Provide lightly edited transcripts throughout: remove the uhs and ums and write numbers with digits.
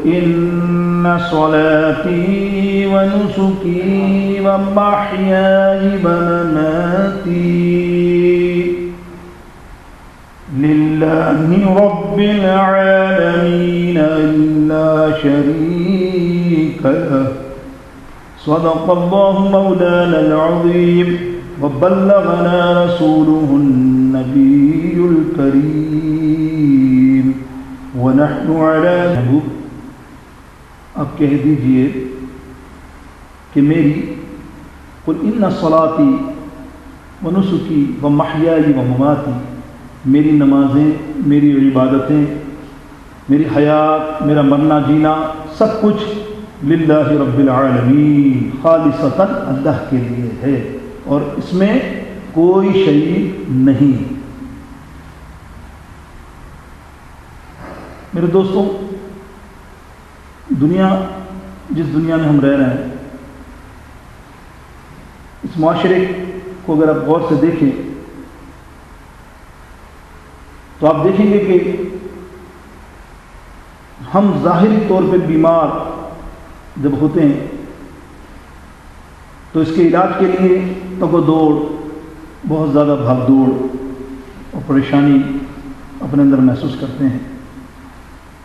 إن صلاتي ونسكي ومحياي ومماتي لله رب العالمين لا شريك له صدق الله مولانا العظيم وبلغنا رسوله النبي الكريم ونحن على اب کہہ دیجئے کہ میری قل ان صلاتي ونسكي ومحياي ومماتي، میری نمازیں، میری عبادتیں، میری حیات، میرا مرنا جینا سب کچھ للہ رب العالمین خالصتاً اللہ کے لیے ہے اور اس میں کوئی شریک نہیں۔ میرے دوستوں، جس دنیا میں ہم رہ رہے ہیں، اس معاشرے کو اگر آپ غور سے دیکھیں تو آپ دیکھیں گے کہ ہم ظاہری طور پہ بیمار جب ہوتے ہیں تو اس کے علاج کے لیے تگ و دوڑ، بہت زیادہ بھاگ دوڑ اور پریشانی اپنے اندر محسوس کرتے ہیں۔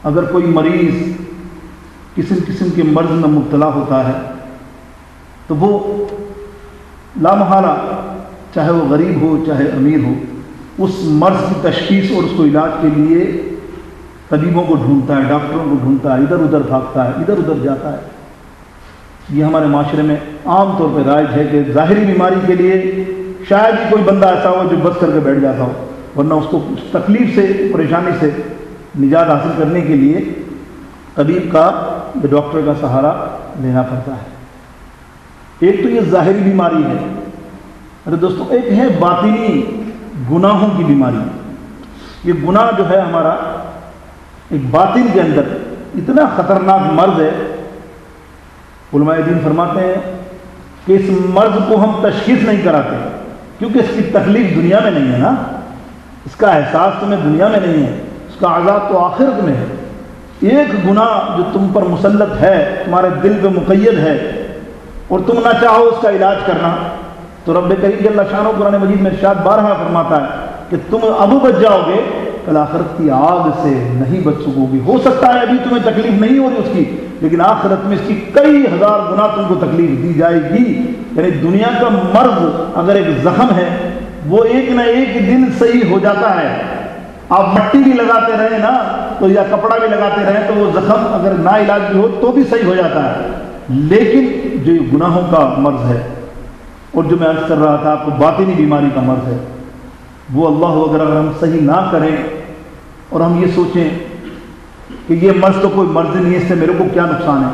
اگر کوئی مریض قسم کے مرض میں مبتلا ہوتا ہے تو وہ لامحالہ، چاہے وہ غریب ہو چاہے امیر ہو، اس مرض کی تشخیص اور اس کو علاج کے لیے طبیبوں کو ڈھونڈتا ہے، ڈاکٹروں کو ڈھونڈتا ہے، ادھر ادھر بھاگتا ہے، ادھر ادھر جاتا ہے۔ یہ ہمارے معاشرے میں عام طور پہ رائج ہے کہ ظاہری بیماری کے لیے شاید ہی کوئی بندہ ایسا ہو جو بس کر کے بیٹھ جاتا ہو، ورنہ اس کو تکلیف سے، پریشانی سے نجات حاصل کرنے کے لیے طبیب کا یا ڈاکٹر کا سہارا لینا پڑتا ہے۔ ایک تو یہ ظاہری بیماری ہے، ارے دوستوں، ایک ہے باطنی گناہوں کی بیماری۔ یہ گناہ جو ہے ہمارا ایک باطن کے اندر اتنا خطرناک مرض ہے، علماء دین فرماتے ہیں کہ اس مرض کو ہم تشخیص نہیں کراتے کیونکہ اس کی تکلیف دنیا میں نہیں ہے نا، اس کا احساس تمہیں دنیا میں نہیں ہے، اس کا عذاب تو آخرت میں ہے۔ ایک گناہ جو تم پر مسلط ہے، تمہارے دل پہ مقید ہے اور تم نہ چاہو اس کا علاج کرنا، تو رب کریم جل شانہ قرآن مجید میں ارشاد بارہا فرماتا ہے کہ تم ابو بچ جاؤ گے، کل آخرت کی آگ سے نہیں بچ سکو گے۔ ہو سکتا ہے ابھی تمہیں تکلیف نہیں ہو رہی اس کی، لیکن آخرت میں اس کی کئی ہزار گنا تم کو تکلیف دی جائے گی۔ یعنی دنیا کا مرض اگر ایک زخم ہے، وہ ایک نہ ایک دن صحیح ہو جاتا ہے۔ آپ مٹی بھی لگاتے رہیں نا تو یا کپڑا بھی لگاتے رہیں تو وہ زخم اگر نا علاج بھی ہو تو بھی صحیح ہو جاتا ہے، لیکن جو گناہوں کا مرض ہے اور جو میں عرض کر رہا تھا آپ کو باطنی بیماری کا مرض ہے، وہ اللہ اگر ہم صحیح نہ کریں اور ہم یہ سوچیں کہ یہ مرض تو کوئی مرض نہیں ہے، اس سے میرے کو کیا نقصان ہے،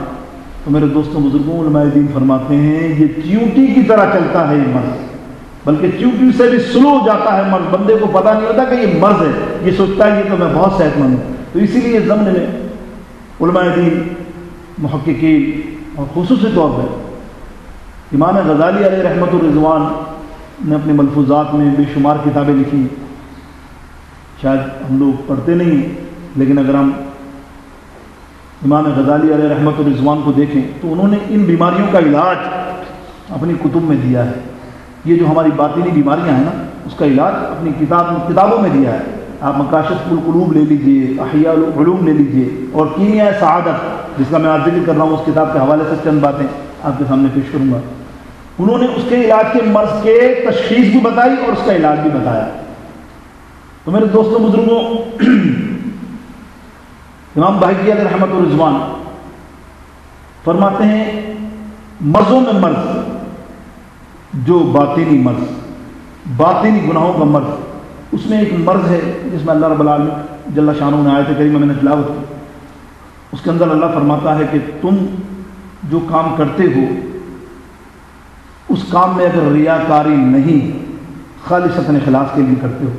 تو میرے دوستوں بزرگوں علماء دین فرماتے ہیں یہ چیونٹی کی طرح چلتا ہے یہ مرض، بلکہ چیونٹی سے بھی سلو ہو جاتا ہے مرض۔ بندے کو پتہ نہیں ہوتا کہ یہ مرض ہے، یہ سوچتا ہے یہ تو میں بہت صحت مند ہوں۔ تو اسی لیے ضمن میں علماء دین، محققین اور خصوصی طور پر امام غزالی علیہ رحمۃ الرضوان نے اپنے ملفوظات میں بے شمار کتابیں لکھی، شاید ہم لوگ پڑھتے نہیں ہیں، لیکن اگر ہم امام غزالی علیہ رحمۃ الرضوان کو دیکھیں تو انہوں نے ان بیماریوں کا علاج اپنی کتب میں دیا ہے۔ یہ جو ہماری باطنی بیماریاں ہیں نا، اس کا علاج اپنی کتابوں میں دیا ہے۔ آپ مکاشف القلوب لے لیجئے، احیاء العلوم لے لیجئے، اور کیمیاء سعادت جس کا میں آج ذکر کر رہا ہوں، اس کتاب کے حوالے سے چند باتیں آپ کے سامنے پیش کروں گا۔ انہوں نے اس کے علاج کے مرض کے تشخیص بھی بتائی اور اس کا علاج بھی بتایا۔ تو میرے دوستوں بزرگوں، امام بہقی علیہ رحمۃ الرضوان فرماتے ہیں مرضوں میں مرض، جو باطنی مرض، باطنی گناہوں کا مرض، اس میں ایک مرض ہے جس میں اللہ رب العالمین جل شانہ نے آیت کریمہ میں نے تلاوت کی، اس کے اندر اللہ فرماتا ہے کہ تم جو کام کرتے ہو اس کام میں اگر ریاکاری نہیں، خالصتاً اخلاص کے لیے کرتے ہو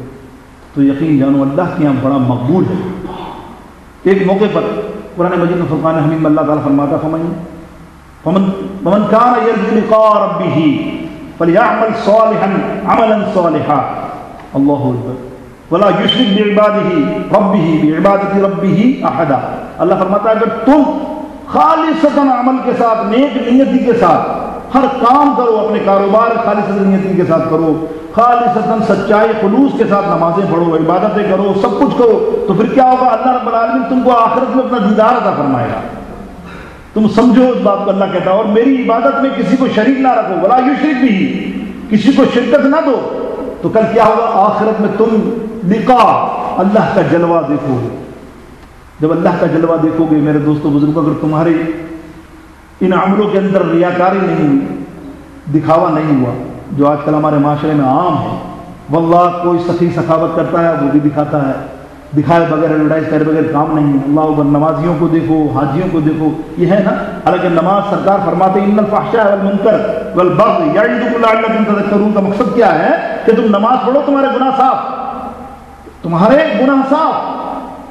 تو یقین جانو اللہ کے یہاں بڑا مقبول ہے۔ ایک موقع پر قرآن مجید میں فرقان حمید میں اللہ تعالیٰ فرماتا فمن کان یرجو لقاء ربہ فلیعمل صالحا عملا صالحا، اللہ اکبر، ولا یشرک بعبادہ ربہ بعبادۃ ربہ احدا. اللہ فرماتا ہے اگر تم خالصتاً عمل کے ساتھ، نیک نیتی کے ساتھ ہر کام کرو، اپنے کاروبار خالصتاً نیتی کے ساتھ کرو، خالصتاً سچائی خلوص کے ساتھ نمازیں پڑھو، عبادتیں کرو، سب کچھ کرو، تو پھر کیا ہوگا؟ اللہ رب العالمین تم کو آخرت میں اپنا دیدار عطا فرمائے گا. تم سمجھو اس بات کو. اللہ کہتا ہے اور میری عبادت میں کسی کو شریک نہ رکھو، ولا یشرک بھی، کسی کو شرکت نہ دو. تو کل کیا ہوگا؟ آخرت میں تم لقاء اللہ کا جلوہ دیکھو گے. جب اللہ کا جلوہ دیکھو گے میرے دوستو بزرگوں، اگر تمہارے ان عملوں کے اندر ریاکاری نہیں ہوئی، دکھاوا نہیں ہوا، جو آج کل ہمارے معاشرے میں عام ہے، واللہ کوئی سخی سخاوت کرتا ہے وہ بھی دکھاتا ہے، دکھائے بغیر ایڈورٹائز کرے بغیر کام نہیں ہے. اللہ اکبر. نمازیوں کو دیکھو، حاجیوں کو دیکھو، یہ ہے نا. حالانکہ نماز سرکار فرماتے ہیں ان الفحشاء والمنکر والبغی یعظکم لعلکم تذکرون کا مقصد کیا ہے کہ تم نماز پڑھو، تمہارے گناہ صاف، تمہارے گناہ صاف.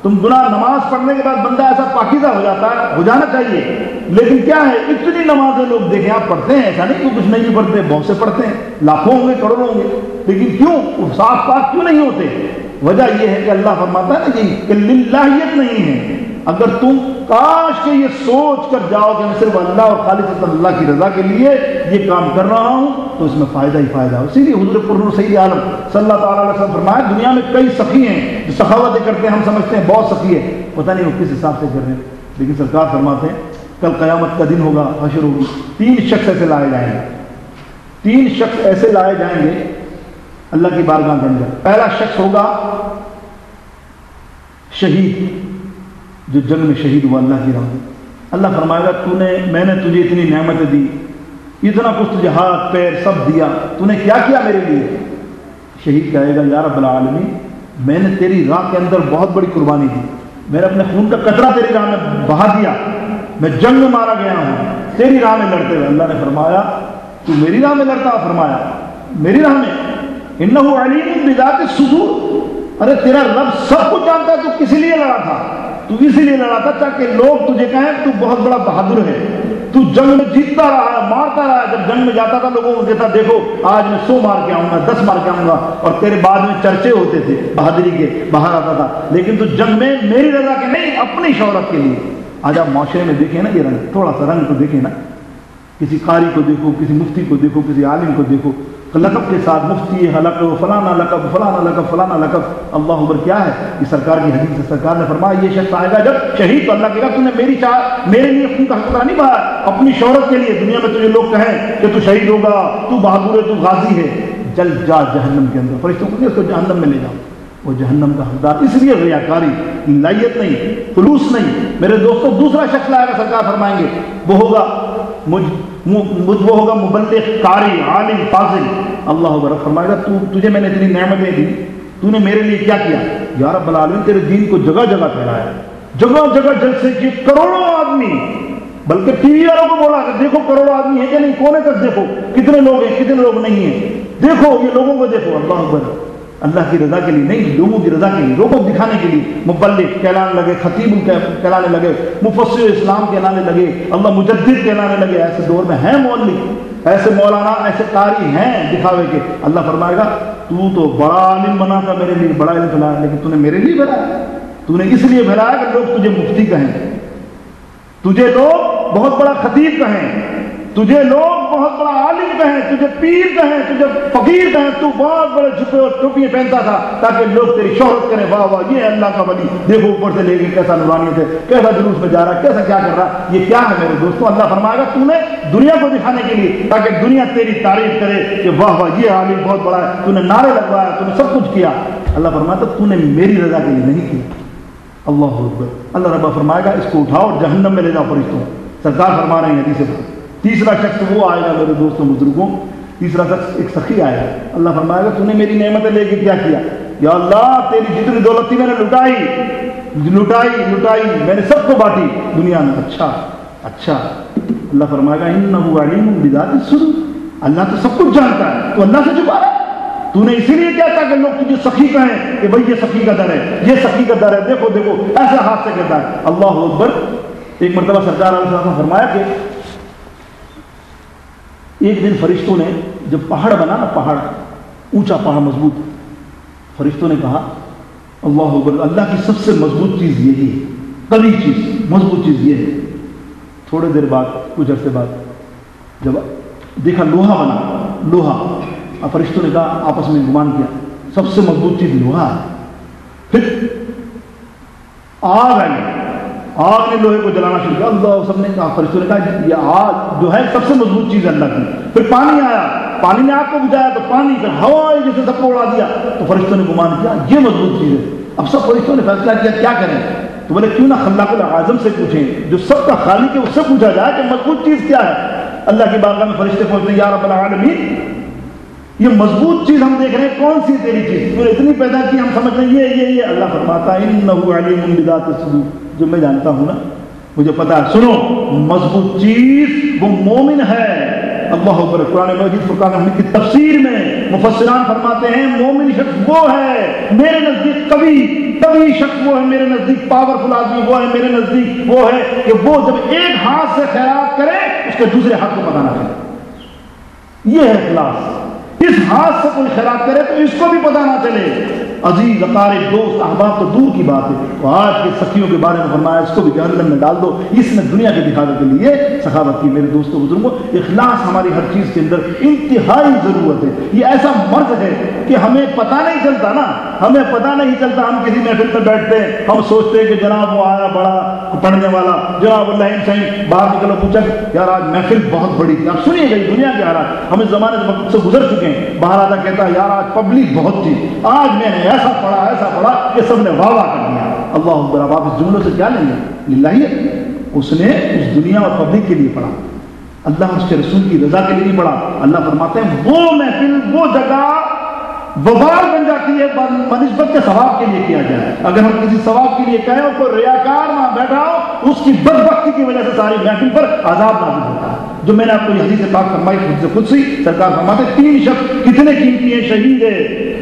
تم گناہ نماز پڑھنے کے بعد بندہ ایسا پاکیزہ ہو جاتا ہے، ہو جانا چاہیے. لیکن کیا ہے اتنی نمازیں لوگ دیکھیں آپ پڑھتے ہیں، ایسا نہیں کہ کچھ نہیں پڑھتے، بہت سے پڑھتے ہیں، لاکھوں ہوں گے، کروڑوں ہوں گے، لیکن کیوں وہ صاف پاک کیوں نہیں ہوتے؟ وجہ یہ ہے کہ اللہ فرماتا ہے نا کہ للہیت نہیں ہے. اگر تم کاش کہ یہ سوچ کر جاؤ کہ میں صرف اللہ اور خالص اللہ کی رضا کے لیے یہ کام کر رہا ہوں تو اس میں فائدہ ہی فائدہ ہے. اسی لیے حضور پرنور سید عالم صلی اللہ تعالیٰ علیہ وسلم فرمایا دنیا میں کئی سخی ہیں جو سخاوتیں کرتے ہیں، ہم سمجھتے ہیں بہت سخی ہے، پتہ نہیں وہ کس حساب سے کر رہے ہیں. لیکن سرکار فرماتے ہیں کل قیامت کا دن ہوگا، حشر ہوگی، 3 شخص ایسے لائے جائیں گے، 3 شخص ایسے لائے جائیں گے اللہ کی بارگاہ کے اندر. پہلا شخص ہوگا شہید، جو جنگ میں شہید ہوا اللہ کی راہ میں. اللہ فرمائے گا میں نے تجھے اتنی نعمتیں دی، اتنا کچھ تجھے ہاتھ پیر سب دیا، تو نے کیا کیا میرے لیے؟ شہید کہے گا یا رب العالمین میں نے تیری راہ کے اندر بہت بڑی قربانی دی، میں نے اپنے خون کا قطرہ تیری راہ میں بہا دیا، میں جنگ میں مارا گیا ہوں تیری راہ میں لڑتے ہوئے. اللہ نے فرمایا تو میری راہ میں لڑتا؟ فرمایا میری راہ میں. انہ علیم بذات الصدور. ارے تیرا رب سب کچھ جانتا ہے، تو کس لیے لڑا تھا؟ تو اسی لیے لڑا تھا تاکہ لوگ تجھے کہیں تو بہت بڑا بہادر ہے، تو جنگ میں جیتتا رہا، مارتا رہا. جب جنگ میں جاتا تھا لوگوں کو کہتا دیکھو آج میں 100 مار کے آؤں گا، 10 مار کے آؤں گا، اور تیرے بعد میں چرچے ہوتے تھے بہادری کے، باہر آتا تھا. لیکن تو جنگ میں میری رضا کے نہیں، اپنی شہرت کے لیے. آج آپ معاشرے میں دیکھیں نا یہ رنگ، تھوڑا سا رنگ کو دیکھیں نا، کسی قاری کو دیکھو، کسی مفتی کو دیکھو، کسی عالم کو دیکھو، لقب کے ساتھ مفتی لقب، فلانا لقب، فلانا لقب، فلانا لقب. اللہ اکبر. کیا ہے یہ؟ سرکار کی حدیث سے سرکار نے فرمایا یہ شخص آئے گا جب شہید، تو اللہ کہے گا تو نے میرے لیے خون کا خطرہ نہیں بہایا، اپنی شہرت کے لیے. دنیا میں تجھے لوگ کہیں کہ تو شہید ہوگا، تو بہادر ہے، تو غازی ہے، جل جا جہنم کے اندر. فرشتوں کو اس کو جہنم میں لے جاؤ، وہ جہنم کا حقدار. اس لیے ریاکاری، لائیت نہیں، خلوص نہیں. میرے دوستوں دوسرا شخص لائے گا سرکار فرمائیں گے وہ ہوگا وہ ہوگا مبلغ، قاری، عالم، فاضل. اللہ اکبر. فرمائے گا تجھے میں نے اتنی نعمتیں دی، تو نے میرے لیے کیا کیا؟ یا رب العالمین تیرے دین کو جگہ جگہ پھیلایا، جگہ جگہ جلسے کی، کروڑوں آدمی، بلکہ ٹی وی والوں کو بولا کہ دیکھو کروڑوں آدمی ہے کہ نہیں، کونے تک دیکھو کتنے لوگ ہیں کتنے لوگ نہیں ہیں، دیکھو یہ لوگوں کو دیکھو. اللہ اکبر. اللہ کی رضا کے لیے نہیں، لوگوں کی رضا کے لیے، لوگوں کو دکھانے کے لیے. مبلغ کہلانے لگے، خطیب کہلانے لگے، مفسر اسلام کہلانے لگے، اللہ مجدد کہلانے لگے. ایسے دور میں ہیں مولوی، ایسے مولانا، ایسے قاری ہیں دکھاوے کے. اللہ فرمائے گا تو بڑا عالم بنا تھا میرے لیے، بڑا علم پھیلایا، لیکن تو نے میرے لیے پھیلایا، تو نے اس لیے پھیلایا کہ لوگ تجھے مفتی کہیں، تجھے لوگ بہت بڑا خطیب کہیں، تجھے لوگ بہت بڑا عالم کہیں، تجھے پیر کہیں، تجھے فقیر کہیں. تو بہت بڑے جھپے اور ٹوپیاں پہنتا تھا تاکہ لوگ تیری شہرت کریں، واہ واہ یہ اللہ کا ولی، دیکھو اوپر سے لے کے کیسا نورانیت ہے، کیسا جلوس میں جا رہا ہے، کیسا کیا کر رہا ہے. یہ کیا ہے میرے دوستوں؟ اللہ فرمائے گا تو نے دنیا کو دکھانے کے لیے، تاکہ دنیا تیری تعریف کرے کہ واہ واہ یہ عالم بہت بڑا ہے، تو نے نعرے لگوایا، تو نے سب کچھ کیا. اللہ فرماتا تو نے میری رضا کے لیے نہیں کیا. اللہ اکبر. اللہ رب فرمائے گا اس کو اٹھاؤ اور جہنم میں لے جاؤ فرشتوں. سرکار فرما رہے ہیں حدیث سے. تیسرا شخص وہ آئے گا میرے دوستوں بزرگوں، تیسرا شخص ایک سخی آئے گا. اللہ فرمائے گا تو نے میری نعمتیں لے کے کیا کیا؟ یا اللہ تیری جتنی دولت تھی میں نے لٹائی، میں نے سب کو بانٹی دنیا میں. اچھا. اللہ فرمائے گا انہ علیم بذات الصدور. اللہ تو سب کچھ جانتا ہے، تو اللہ سے چھپا رہا ہے. تو نے اسی لیے کیا تھا کہ لوگ تجھے سخی کہیں کہ بھائی یہ سخی کا در ہے، یہ سخی کا در ہے، دیکھو ایسا ہاتھ سے کہتا ہے. اللہ اکبر. ایک مرتبہ سرکار علیہ السلام نے فرمایا کہ ایک دن فرشتوں نے جب پہاڑ بنا نا، پہاڑ اونچا، پہاڑ مضبوط، فرشتوں نے کہا اللہ اکبر. اللہ کی سب سے مضبوط چیز یہی ہے, قوی چیز, مضبوط چیز یہ ہے. تھوڑے دیر بعد, کچھ عرصے بعد جب دیکھا لوہا بنا, لوہا, اب فرشتوں نے کہا, آپس میں گمان کیا سب سے مضبوط چیز لوہا ہے. پھر آگ آئی, آگ نے لوہے کو جلانا شروع کیا. اللہ, سب نے کہا, فرشتوں نے کہا یہ آگ جو ہے سب سے مضبوط چیز ہے اللہ کی. پھر پانی آیا, پانی نے آگ کو بجھایا تو پانی, پھر ہوا آئی جسے سب کو اڑا دیا. تو فرشتوں نے گمان کیا یہ مضبوط چیز ہے. اب سب فرشتوں نے فیصلہ کیا کیا کریں, تو بولے کیوں نہ خلاق الاعظم سے پوچھیں, جو سب کا خالق ہے, اس سے پوچھا جائے کہ مضبوط چیز کیا ہے. اللہ کی بارگاہ میں فرشتے پہنچتے ہیں, یا رب العالمین یہ مضبوط چیز ہم دیکھ رہے ہیں, کون سی تیری چیز, تو اتنی پیدا کی ہم سمجھ رہے ہیں یہ. اللہ فرماتا ہے انہ علیم بذات الصدور, جو میں جانتا ہوں نا, مجھے پتا ہے. سنو, مضبوط چیز وہ مومن ہے. اللہ اکبر. قرآن مجید فرقان حمید کی تفسیر میں مفسران فرماتے ہیں مومن شخص وہ ہے میرے نزدیک قوی شخص, وہ ہے میرے نزدیک پاورفل آدمی, وہ ہے میرے نزدیک وہ ہے کہ وہ جب ایک ہاتھ سے خیرات کرے اس کے دوسرے ہاتھ کو پتہ نہ چلے. یہ ہے اخلاص. اس ہاتھ سے کوئی خیرات کرے تو اس کو بھی پتہ نہ چلے. عزیز اقارب دوست احباب تو دور کی بات ہے, تو آج کے سخیوں کے بارے میں فرمایا اس کو بھی جہنم میں ڈال دو. اس نے دنیا کے دکھانے کے لیے سخاوت کی. میرے دوستوں بزرگوں, اخلاص ہماری ہر چیز کے اندر انتہائی ضرورت ہے. یہ ایسا مرض ہے کہ ہمیں پتہ نہیں چلتا نا, ہمیں پتہ نہیں چلتا. ہم کسی محفل پہ بیٹھتے ہیں, ہم سوچتے ہیں کہ جناب وہ آیا بڑا پڑھنے والا, جناب اللہ صحیح باہر نکلو, پوچھا یار آج محفل بہت بڑی تھی. آپ سنیے گئی دنیا کے حالات, ہمیں زمانے سے گزر چکے ہیں. باہر آتا کہتا ہے یار آج پبلک بہت تھی, آج میں نے ایسا پڑھا کہ سب نے واہ واہ کر دیا. اللہ اکبر. اب آپ اس جملوں سے کیا لیں گے؟ للہیت. اس نے اس دنیا اور پبلک کے لیے پڑھا, اللہ اس کے رسول کی رضا کے لیے نہیں پڑھا. اللہ فرماتے ہیں وہ محفل, وہ جگہ وبال بن جاتی ہے بنسبت کے ثواب کے لیے کیا جائے. اگر ہم کسی ثواب کے لیے کہیں اور کوئی ریاکار وہاں بیٹھا ہو, اس کی بدبختی کی وجہ سے ساری محفل پر عذاب نازل ہوتا ہے. جو میں نے آپ کو یہ حدیث پاک فرمائی خود سے قدسی, سرکار فرماتے ہیں 3 شخص کتنے قیمتی ہیں, شہید ہے,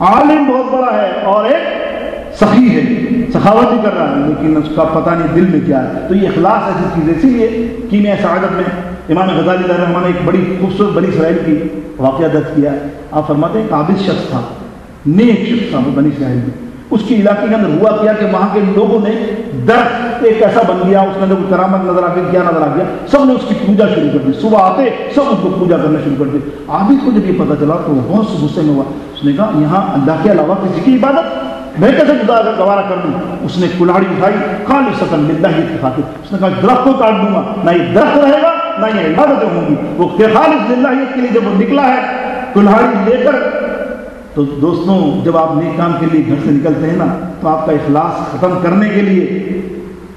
عالم بہت بڑا ہے, اور ایک سخی ہے, سخاوت بھی کر رہا ہے لیکن اس کا پتہ نہیں دل میں کیا ہے. تو یہ اخلاص ایسی چیز ہے. اسی لیے کیمیا سعادت میں امام غزالی علیہ الرحمٰن نے ایک بڑی خوبصورت بنی اسرائیل کی واقعہ درج کیا ہے. آپ فرماتے ہیں قابض شخص تھا, نیک شخص تھا بنی اسرائیل میں. اس کی علاقے کے اندر ہوا کیا کہ وہاں کے لوگوں نے درخت ایک ایسا بن گیا, اس کے اندر کوئی کرامت نظر آ گئی, کیا نظر آ گیا, سب نے اس کی پوجا شروع کر دی. صبح آتے سب اس کو پوجا کرنا شروع کر دی. عابد کو جب یہ پتہ چلا تو وہ بہت سے غصے میں ہوا. اس نے کہا یہاں اللہ کے علاوہ کسی کی عبادت میں کیسے گوارا کر دوں. اس نے کلاڑی اٹھائی خالصۃ للہ کی خاطر. اس نے کہا درخت کو کاٹ دوں گا, نہ یہ درخت رہے گا نہ یہ عبادتیں ہوں گی. وہ خالص للہ کے لیے جب وہ نکلا ہے کلاڑی لے کر, تو دوستوں جب آپ نیک کام کے لیے گھر سے نکلتے ہیں نا, تو آپ کا اخلاص ختم کرنے کے لیے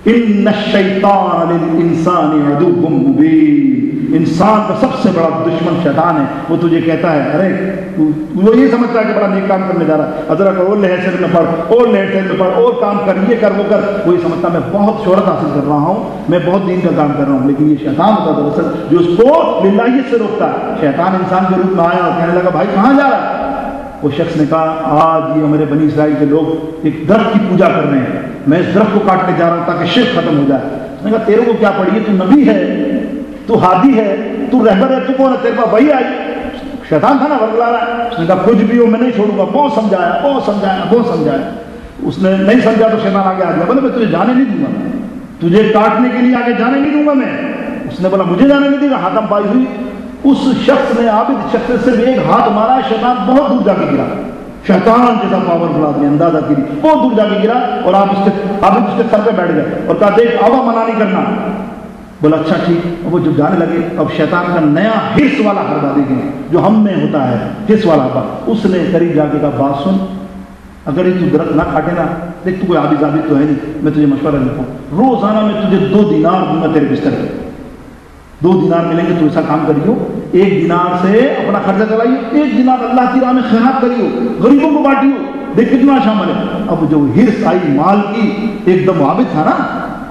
ان الشیطان للانسان عدو مبین, انسان کا سب سے بڑا دشمن شیطان ہے. وہ تجھے کہتا ہے ارے وہ یہ سمجھتا ہے کہ بڑا نیک کام کرنے جا رہا ہے, ادرک اور لہر سے میں پڑھ, اور لہر سے میں پڑھ, اور کام کر, یہ کر وہ کر. وہ یہ سمجھتا میں بہت شہرت حاصل کر رہا ہوں, میں بہت دین کا کام کر رہا ہوں. لیکن یہ شیطان ہوتا ہے دراصل جو اس کو للہیت سے روکتا ہے. شیطان انسان کے روپ میں آیا اور کہنے لگا بھائی کہاں جا رہا ہے. وہ شخص نے کہا آج یہ ہمارے بنی اسرائیل کے لوگ ایک درخت کی پوجا کر رہے ہیں, میں اس درخت کو کاٹنے جا رہا ہوں تاکہ شرک ختم ہو جائے. اس نے کہا تیرے کو کیا پڑی ہے, تو نبی ہے, تو ہادی ہے, تو رہبر ہے, تو کون ہے, تیرے پاس وہی آئی. شیطان تھا نا ورگلا رہا ہے. اس نے کہا کچھ بھی ہو میں نہیں چھوڑوں گا. بہت سمجھایا. اس نے نہیں سمجھا تو شیطان آگے آ گیا, بولے میں تجھے جانے نہیں دوں گا, تجھے کاٹنے کے لیے آگے جانے نہیں دوں گا میں. اس نے بولا مجھے جانے نہیں دے گا. ہاتھم پائی ہوئی, اس شخص نے عابد شخص سے صرف ایک ہاتھ مارا, شیطان بہت دور جا کے گرا. شیطان جیسا پاورفل آدمی اندازہ کیجیے, بہت دور جا کے گرا, اور آپ اس کے سر پہ بیٹھ گئے اور کہا دیکھ آوا منع نہیں کرنا. بولا اچھا ٹھیک. اور وہ جب جانے لگے اب شیطان کا نیا حرص والا حربہ دیکھیں جو ہم میں ہوتا ہے, حرص والا حربہ. اس نے قریب جا کے کہا بات سن, اگر یہ تو درخت نہ کاٹے نا, دیکھ تو کوئی عابد تو ہے نہیں, میں تجھے مشورہ دیتا ہوں, روزانہ میں تجھے 2 دینار دوں گا تیرے بستر پہ. 2 دینار ملیں گے تو ایسا کام کریو, 1 دینار سے اپنا خرچہ چلائیو, 1 دینار اللہ کی راہ میں خیرات کریو, غریبوں کو بانٹیو. دیکھ کتنا شامل ہے. اب جو حرص آئی مال کی, ایک دم عابد تھا نا.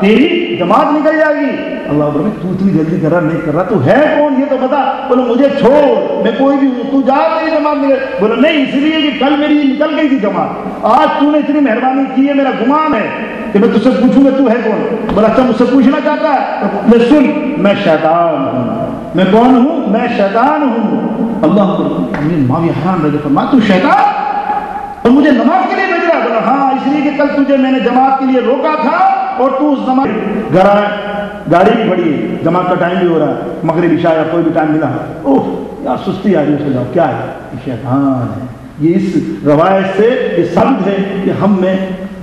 تیری جماعت نکل جائے گی۔ اللہ اکبر، تو اتنی جلدی کر رہا نہیں کر رہا، تو ہے کون یہ تو بتا۔ بولے مجھے چھوڑ، میں کوئی بھی ہوں، تو جا تیری جماعت نکل۔ بولے نہیں، اس لیے کہ کل میری نکل گئی تھی جماعت، آج تو نے اتنی مہربانی کی ہے، میرا گمان ہے کہ میں تجھ سے پوچھوں گا تو ہے کون۔ بولا اچھا مجھ سے پوچھنا چاہتا ہے، میں سن، میں شیطان ہوں۔ میں کون ہوں؟ میں شیطان ہوں۔ اللہ اکبر، امین معاویہ حیران رہ گئے، فرمایا تو شیطان اور مجھے نماز کے لیے بھیج رہا ہے؟ بولا ہاں، اس لیے کہ کل تجھے میں نے جماعت کے لیے روکا تھا اور تو اس زمانے گھر آئے، گاڑی بھی بڑی ہے، جماعت کا ٹائم بھی ہو رہا ہے، مغرب عشاء یا کوئی بھی ٹائم ملا، اوہ یار سستی آ رہی ہے، اس سے جاؤ، کیا ہے یہ شیطان ہے۔ یہ اس روایت سے یہ ثابت ہے کہ ہم میں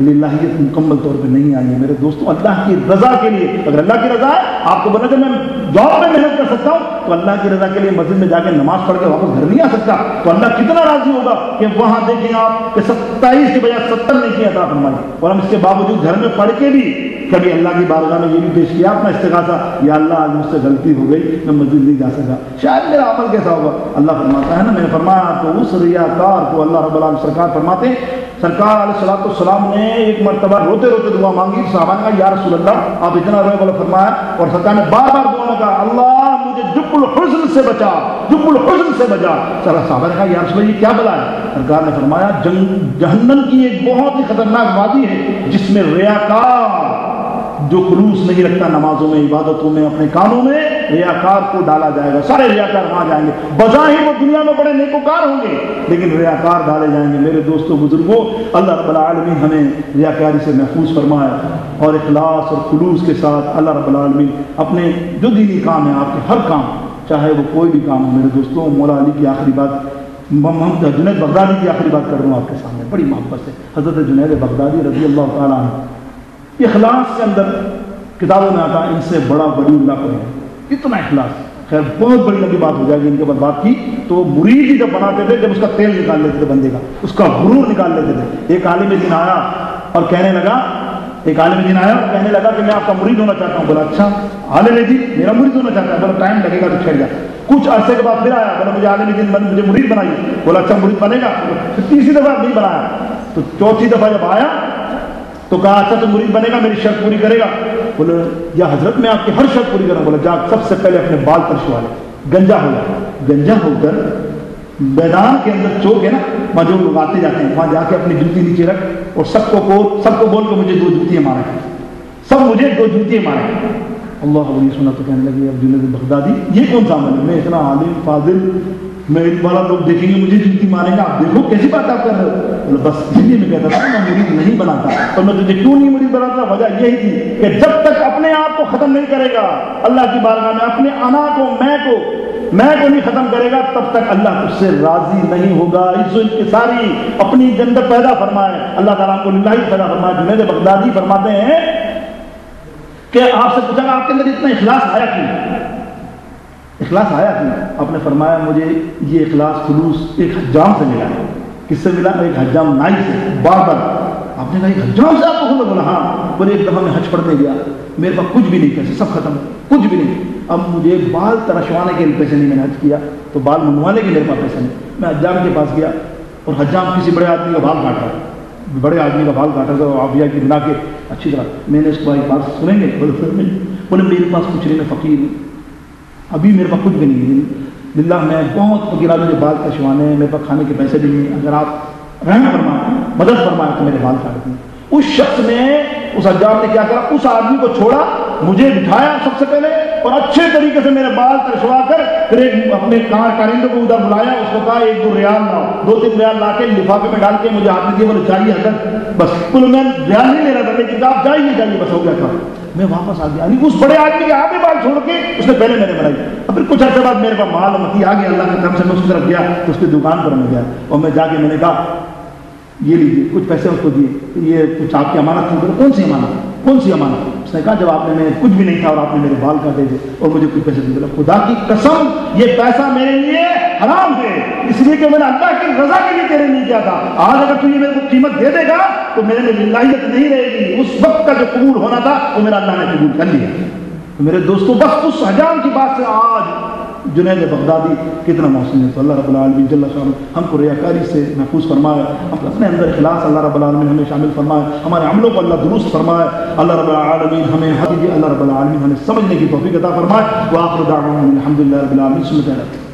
للہیت مکمل طور پہ نہیں آئی ہے میرے دوستوں، اللہ کی رضا کے لیے۔ اگر اللہ کی رضا ہے، آپ کو بولا کہ میں جاب میں محنت کر سکتا ہوں، تو اللہ کی رضا کے لیے مسجد میں جا کے نماز پڑھ کے واپس گھر نہیں آ سکتا، تو اللہ کتنا راضی ہوگا کہ وہاں دیکھیں آپ کہ 27 کے بجائے 70 نہیں کیا عطا فرمائی، اور ہم اس کے باوجود گھر میں پڑھ کے بھی کبھی اللہ کی بارگاہ میں یہ بھی پیش کیا اپنا استغاثہ، یا اللہ آج مجھ سے غلطی ہو گئی، میں مسجد نہیں جا سکا، شاید میرا عمل کیسا ہوگا۔ اللہ فرماتا ہے نا، میں نے فرمایا تو اس ریاکار کو اللہ رب العالمین سرکار فرماتے ہیں، سرکار علیہ الصلوۃ والسلام نے ایک مرتبہ روتے روتے دعا مانگی، صحابہ نے کہا یا رسول اللہ آپ اتنا روئے؟ بولا فرمایا، اور سرکار نے بار بار دعا میں کہا اللہ مجھے جب الحزن سے بچا، جب الحزن سے بچا۔ صحابہ نے کہا یا رسول اللہ یہ کیا بلا ہے؟ سرکار نے فرمایا جہنم کی ایک بہت ہی خطرناک وادی ہے جس میں ریاکار جو خلوص نہیں رکھتا نمازوں میں، عبادتوں میں، اپنے کاموں میں، ریاکار کو ڈالا جائے گا، سارے ریاکار وہاں جائیں گے، بظاہر وہ دنیا میں بڑے نیکوکار ہوں گے لیکن ریاکار ڈالے جائیں گے۔ میرے دوستوں بزرگوں، اللہ رب العالمین ہمیں ریاکاری سے محفوظ فرمائے اور اخلاص اور خلوص کے ساتھ اللہ رب العالمین اپنے جو دینی کام ہے، آپ کے ہر کام، چاہے وہ کوئی بھی کام ہو۔ میرے دوستوں، مولا علی کی آخری بات، محمد جنید بغدادی کی آخری بات کر رہا ہوں آپ کے سامنے بڑی محبت سے، حضرت جنید بغدادی رضی اللہ تعالیٰ عنہ، اخلاص کے اندر کتابوں میں آتا ہے ان سے بڑا ولی اللہ کوئی ہے، اتنا اخلاص۔ خیر بہت بڑی لمبی بات ہو جائے گی ان کے بعد بات کی، تو مرید ہی جب بناتے تھے، جب اس کا تیل نکال لیتے تھے بندے کا، اس کا غرور نکال لیتے تھے۔ ایک عالم دین آیا اور کہنے لگا، ایک عالم دین آیا اور کہنے لگا کہ میں آپ کا مرید ہونا چاہتا ہوں۔ بولا اچھا عالم دین میرا مرید ہونا چاہتا ہے؟ بولا ٹائم لگے گا تو ٹھہر جا۔ کچھ عرصے کے بعد پھر آیا، بولا مجھے عالم دین مجھے مرید بنائیے۔ بولا اچھا مرید بنے گا؟ پھر تیسری دفعہ نہیں بنایا، تو چوتھی دفعہ جب آیا تو کہا اچھا تو مرید بنے گا، میری شرط پوری کرے گا؟ بولے یا حضرت میں آپ کی ہر شرط پوری کروں۔ بولا جا سب سے پہلے اپنے بال ترشوا لے، گنجا ہو جائے، گنجا ہو کر میدان کے اندر چوک ہے نا وہاں جو لوگ آتے جاتے ہیں، وہاں جا کے اپنی جوتی نیچے رکھ اور سب کو بول کے مجھے 2 جوتیاں مارے، سب مجھے 2 جوتیاں مارے۔ اللہ یہ سنا تو کہنے لگے اب جنید بغدادی یہ کون سا عمل ہے؟ میں اتنا عالم فاضل، میں والا لوگ دیکھیں گے مجھے جوتی ماریں گے، آپ دیکھو کیسی بات آپ کر رہے ہو۔ بس اس لیے میں کہتا تھا میں مرید نہیں بناتا، اور میں تجھے کیوں نہیں مرید بناتا؟ وجہ یہی تھی کہ جب تک اپنے آپ کو ختم نہیں کرے گا اللہ کی بارگاہ میں، اپنے انا کو میں کو نہیں ختم کرے گا، تب تک اللہ تجھ سے راضی نہیں ہوگا۔ عز و انکساری اپنی اندر پیدا فرمائے، اللہ تعالیٰ کو للہ پیدا فرمائے۔ جنید بغدادی فرماتے ہیں کہ آپ سے پوچھا کہ آپ کے اندر اتنا اخلاص آیا کیوں؟ اخلاص آیا کیوں؟ آپ نے فرمایا مجھے یہ اخلاص خلوص ایک حجام سے ملا ہے۔ کس سے ملا؟ ایک حجام نائی سے، باربر۔ آپ نے کہا ایک حجام سے آپ کو خلوص؟ بولا ہاں۔ بولے ایک دفعہ میں حج پڑھنے گیا، میرے پاس کچھ بھی نہیں، پیسے سب ختم، کچھ بھی نہیں۔ اب مجھے بال ترشوانے کے پیسے نہیں، میں نے حج کیا تو بال منڈوانے کے میرے پاس پیسے نہیں۔ میں حجام کے پاس گیا اور حجام کسی بڑے آدمی کا بال کاٹ رہا، بڑے آدمی کا بال کاٹا تھا عافیہ کی بنا کے اچھی طرح۔ میں نے اس کو ایک بات سنیں گے؟ بولے میرے پاس کچھ نہیں، میں فقیر ہوں، ابھی میرے پاس کچھ بھی نہیں ہے، للہ میں بہت فقیر آدمی، بال کشوانے ہیں، میرے پاس کھانے کے پیسے بھی نہیں، اگر آپ رحم فرمائیں مدد فرمائیں تو میرے بال کاٹ دیں۔ اس شخص نے، اس حجام نے کیا کرا، اس آدمی کو چھوڑا، مجھے بٹھایا سب سے پہلے اور اچھے طریقے سے میرے بال ترشوا کر پھر ایک اپنے کارندے کو ادھر بلایا، اس کو کہا 1-2 ریال لاؤ، 2-3 ریال لا کے لفافے میں ڈال کے مجھے ہاتھ میں دیے، بولے چاہیے حضرت، بس کل میں ریال نہیں لے رہا تھا لیکن آپ جائیے بس ہو گیا تھا۔ میں واپس آ گیا، اس بڑے آدمی کے آدھے بال چھوڑ کے اس نے پہلے میں نے بنائی۔ اب پھر کچھ عرصے بعد میرے پاس مال متی آ گیا، اللہ کی طرف سے میں اس کی طرف گیا تو اس کی دکان پر میں گیا اور میں جا کے میں نے کہا یہ لیجیے، کچھ پیسے اس کو دیے، یہ کچھ آپ کی امانت تھی؟ کون سی امانت؟ کون سی امانت؟ اس نے کہا جب آپ نے، میں کچھ بھی نہیں تھا اور آپ نے میرے بال کاٹے تھے اور مجھے کچھ پیسے دیے۔ خدا کی قسم یہ پیسہ میرے لیے حرام ہے، اس لیے کہ میں نے اللہ کی رضا کے لیے تیرے نہیں کیا تھا۔ آج اگر تو یہ میرے کو قیمت دے دے گا تو میرے میں للہیت نہیں رہے گی، اس وقت کا جو قبول ہونا تھا وہ میرا اللہ نے قبول کر لیا۔ تو میرے دوستوں بس اس حجام کی بات سے آج جنید بغدادی کتنا محسن ہے. تو اللہ رب العالمین جل شانہ ہم کو ریاکاری سے محفوظ فرمائے, ہم اپنے اندر اخلاص اللہ رب العالمین ہمیں شامل فرمائے, ہمارے عملوں کو اللہ درست فرمائے. اللہ رب العالمین ہمیں اللہ رب العالمین ہمیں سمجھنے کی توفیق عطا فرمائے. وآخر دعوانا الحمدللہ رب العالمین.